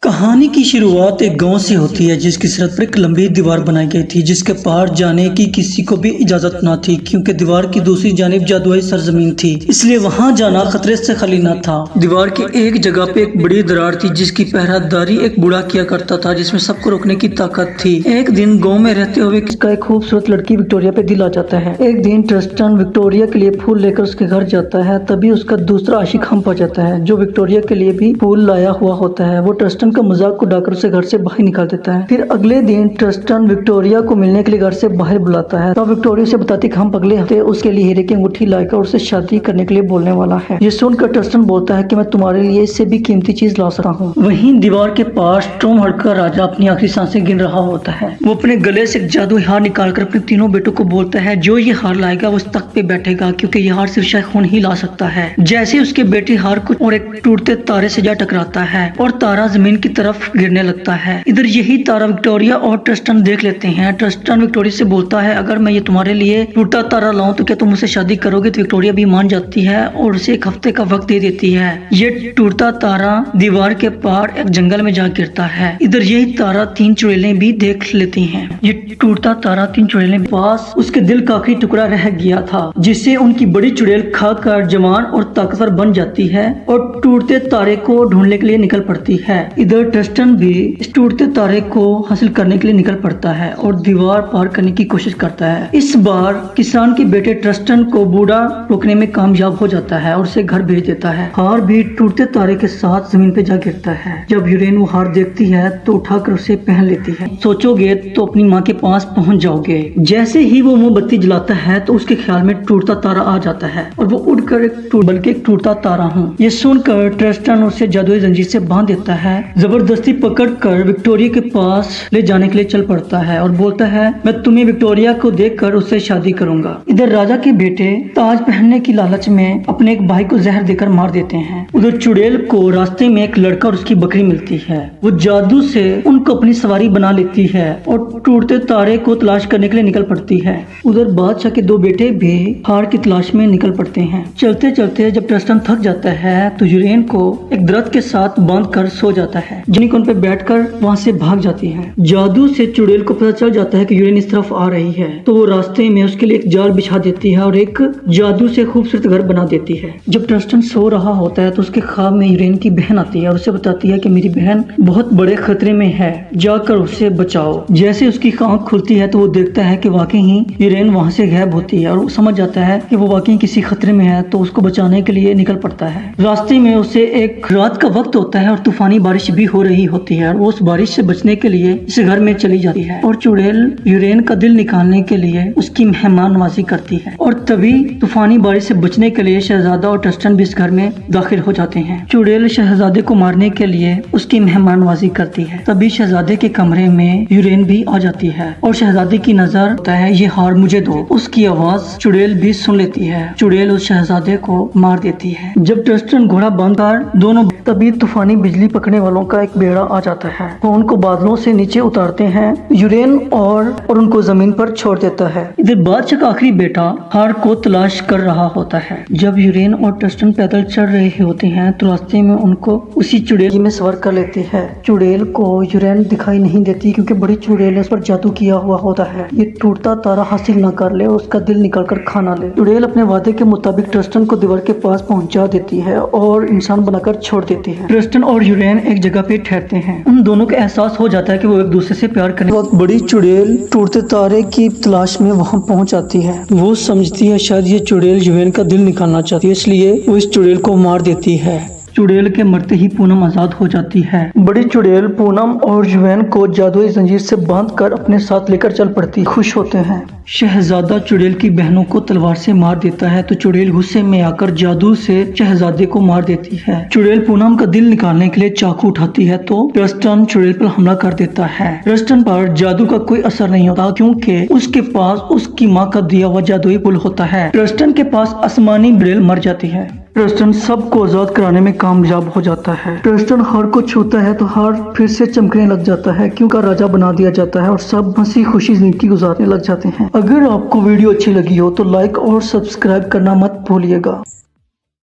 کہانی کی شروعات ایک گاؤں سے ہوتی ہے جس کی سرحد پر ایک لمبی دیوار بنائی گئی تھی جس کے پار جانے کی کسی کو بھی اجازت نہ تھی کیونکہ دیوار کی دوسری جانب جادوئی سرزمین تھی، اس لیے وہاں جانا خطرے سے خالی نہ تھا۔ دیوار کی ایک جگہ پہ ایک بڑی درار تھی جس کی پہرہ داری ایک بوڑھا کیا کرتا تھا جس میں سب کو روکنے کی طاقت تھی۔ ایک دن گاؤں میں رہتے ہوئے اس کا ایک خوبصورت لڑکی وکٹوریا پہ دل آ جاتا ہے۔ ایک دن ٹرسٹن وکٹوریا کے لیے پھول لے کر اس کے گھر جاتا ہے، تبھی اس کا دوسرا عاشق ہم پا جاتا ہے جو وکٹوریا کے لیے بھی پھول لایا ہوا ہوتا ہے۔ وہ ٹرسٹن کا مذاق اڑا کر اسے گھر سے باہر نکال دیتا ہے۔ پھر اگلے دن ٹرسٹن وکٹوریا کو ملنے کے لیے گھر سے باہر بلاتا ہے، تب وکٹوریا سے بتاتی کہ ہم اگلے ہفتے اس کے لیے ہیرے کی انگوٹھی لائے کر اسے شادی کرنے کے لیے بولنے والا ہے۔ یہ سن کر ٹرسٹن بولتا ہے کہ میں تمہارے لیے اس سے بھی قیمتی چیز لا سکتا ہوں۔ وہیں دیوار کے پاس ٹوم ہرٹ کا راجا اپنی آخری سانسیں گن رہا ہوتا ہے۔ وہ اپنے گلے سے ایک جادوئی ہار نکال کر اپنے تینوں بیٹوں کو بولتا ہے جو یہ ہار لائے گا وہ اس تخت پہ بیٹھے گا کیونکہ یہ ہار صرف شاہ خون ہی لا سکتا ہے۔ جیسے اس کے بیٹے ہار کو اور ایک ٹوٹتے تارے سے جا ٹکراتا ہے اور تارا زمین کی طرف گرنے لگتا ہے۔ ادھر یہی تارا وکٹوریا اور ٹرسٹن دیکھ لیتے ہیں۔ ٹرسٹن وکٹوریا سے بولتا ہے اگر میں یہ تمہارے لیے ٹوٹا تارا لاؤں تو کیا تم مجھ سے شادی کرو گے؟ تو وکٹوریا بھی مان جاتی ہے اور اسے ایک ہفتے کا وقت دے دیتی ہے۔ یہ ٹوٹا تارا دیوار کے پار ایک جنگل میں جا گرتا ہے۔ ادھر یہی تارا تین چڑیلیں بھی دیکھ لیتی ہیں۔ یہ ٹوٹا تارا تین چڑیلیں پاس اس کے دل کا آخری ٹکڑا رہ گیا تھا جسے ان کی بڑی چڑیل کھا کر جوان اور طاقتور بن جاتی ہے اور ٹوٹتے تارے کو ڈھونڈنے کے لیے نکل پڑتی ہے۔ ادھر ٹرسٹن بھی اس ٹوٹتے تارے کو حاصل کرنے کے لیے نکل پڑتا ہے اور دیوار پار کرنے کی کوشش کرتا ہے۔ اس بار کسان کے بیٹے ٹرسٹن کو بوڑھا روکنے میں کامیاب ہو جاتا ہے اور اسے گھر بھیج دیتا ہے۔ ہار بھی ٹوٹتے تارے کے ساتھ زمین پہ جا گرتا ہے۔ جب یورین وہ ہار دیکھتی ہے تو اٹھا کر اسے پہن لیتی ہے۔ سوچو گے تو اپنی ماں کے پاس پہنچ جاؤ گے۔ جیسے ہی وہ موم بتی جلاتا ہے تو اس کے خیال میں ٹوٹتا تارا آ جاتا ہے اور وہ اڑ کر بلکہ ایک ٹوٹتا تارا ہوں۔ یہ سن کر ٹرسٹن اسے جادوئی زنجیر سے باندھ دیتا ہے، زبردستی پکڑ کر وکٹوریا کے پاس لے جانے کے لیے چل پڑتا ہے اور بولتا ہے میں تمہیں وکٹوریا کو دیکھ کر اس سے شادی کروں گا۔ ادھر راجا کے بیٹے تاج پہننے کی لالچ میں اپنے ایک بھائی کو زہر دے کر مار دیتے ہیں۔ ادھر چڑیل کو راستے میں ایک لڑکا اور اس کی بکری ملتی ہے۔ وہ جادو سے ان کو اپنی سواری بنا لیتی ہے اور ٹوٹتے تارے کو تلاش کرنے کے لیے نکل پڑتی ہے۔ ادھر بادشاہ کے دو بیٹے بھی ہار کی تلاش میں نکل پڑتے ہیں۔ چلتے چلتے جب ٹرسٹن تھک جاتا ہے تو یورین کو ایک درخت کے ساتھ باندھ کر سو جاتا ہے، یونیکارن پہ بیٹھ کر وہاں سے بھاگ جاتی ہے۔ جادو سے چڑیل کو پتہ چل جاتا ہے کہ یورین اس طرف آ رہی ہے تو وہ راستے میں اس کے لیے ایک جال بچھا دیتی ہے اور ایک جادو سے خوبصورت گھر بنا دیتی ہے۔ جب ٹرسٹن سو رہا ہوتا ہے تو اس کے خواب میں یورین کی بہن آتی ہے اور اسے بتاتی ہے کہ میری بہن بہت بڑے خطرے میں ہے، جا کر اسے بچاؤ۔ جیسے اس کی آنکھ کھلتی ہے تو وہ دیکھتا ہے کہ واقعی ہی یورین وہاں سے غائب ہوتی ہے اور وہ سمجھ جاتا ہے کہ وہ واقعی کسی خطرے میں ہے تو اس کو بچانے کے لیے نکل پڑتا ہے۔ راستے میں اسے ایک رات کا وقت ہوتا ہے اور طوفانی بارش بھی ہو رہی ہوتی ہے اور وہ اس بارش سے بچنے کے لیے اس گھر میں چلی جاتی ہے اور چڑیل یورین کا دل نکالنے کے لیے اس کی مہمان نوازی کرتی ہے اور تبھی طوفانی بارش سے بچنے کے لیے شہزادہ اور ٹرسٹن بھی اس گھر میں داخل ہو جاتے ہیں۔ چڑیل شہزادے کو مارنے کے لیے اس کی مہمان نوازی کرتی ہے، تبھی شہزادے کے کمرے میں یورین بھی آ جاتی ہے اور شہزادے کی نظر ہوتا ہے یہ ہار مجھے دو۔ اس کی آواز چڑیل بھی سن لیتی ہے۔ چڑیل اس شہزادے کو مار دیتی ہے۔ جب ٹرسٹن گھوڑا باندھ کر دونوں تبھی طوفانی بجلی پکڑنے والوں کا ایک بیڑا آ جاتا ہے، وہ ان کو بادلوں سے نیچے اتارتے ہیں یورین اور ان کو زمین پر چھوڑ دیتا ہے۔ ادھر بادشاہ کا آخری بیٹا ہار کو تلاش کر رہا ہوتا ہے۔ جب یورین اور ٹرسٹن پیدل چل رہے ہوتے ہیں تو راستے میں ان کو اسی چڑیل میں سوار کر لیتے ہیں۔ چڑیل کو یورین دکھائی نہیں دیتی کیونکہ بڑی چڑیل نے اس پر جادو کیا ہوا ہوتا ہے، یہ ٹوٹتا تارا حاصل نہ کر لے اور اس کا دل نکال کر کھا نہ لے۔ چڑیل اپنے وعدے کے مطابق ٹرسٹن کو دیوار کے پاس پہنچا دیتی ہے اور انسان بنا کر چھوڑ دیتی ہے۔ ٹرسٹن اور یورین ایک جگہ پہ ٹھہرتے ہیں۔ ان دونوں کو احساس ہو جاتا ہے کہ وہ ایک دوسرے سے پیار کرنے وقت بڑی چڑیل ٹوٹتے تارے کی تلاش میں وہاں پہنچ آتی ہے۔ وہ سمجھتی ہے شاید یہ چڑیل یورین کا دل نکالنا چاہتی ہے، اس لیے وہ اس چڑیل کو مار دیتی ہے۔ چڑیل کے مرتے ہی پونم آزاد ہو جاتی ہے۔ بڑی چڑیل پونم اور یورین کو جادوئی زنجیر سے باندھ کر اپنے ساتھ لے کر چل پڑتی، خوش ہوتے ہیں۔ شہزادہ چڑیل کی بہنوں کو تلوار سے مار دیتا ہے تو چڑیل غصے میں آ کر جادو سے شہزادے کو مار دیتی ہے۔ چڑیل پونم کا دل نکالنے کے لیے چاقو اٹھاتی ہے تو ٹرسٹن چڑیل پر حملہ کر دیتا ہے۔ ٹرسٹن پر جادو کا کوئی اثر نہیں ہوتا کیونکہ اس کے پاس اس کی ماں کا دیا ہوا جادوئی پھول ہوتا ہے۔ ٹرسٹن کے پاس آسمانی بڑیل مر جاتی ہے۔ ٹرسٹن سب کو آزاد کرانے میں کامیاب ہو جاتا ہے۔ ٹرسٹن ہار کو چھوتا ہے تو ہار پھر سے چمکنے لگ جاتا ہے کیونکہ راجا بنا دیا جاتا ہے اور سب ہنسی خوشی زندگی گزارنے لگ جاتے ہیں۔ اگر آپ کو ویڈیو اچھی لگی ہو تو لائک اور سبسکرائب کرنا مت بھولیے گا۔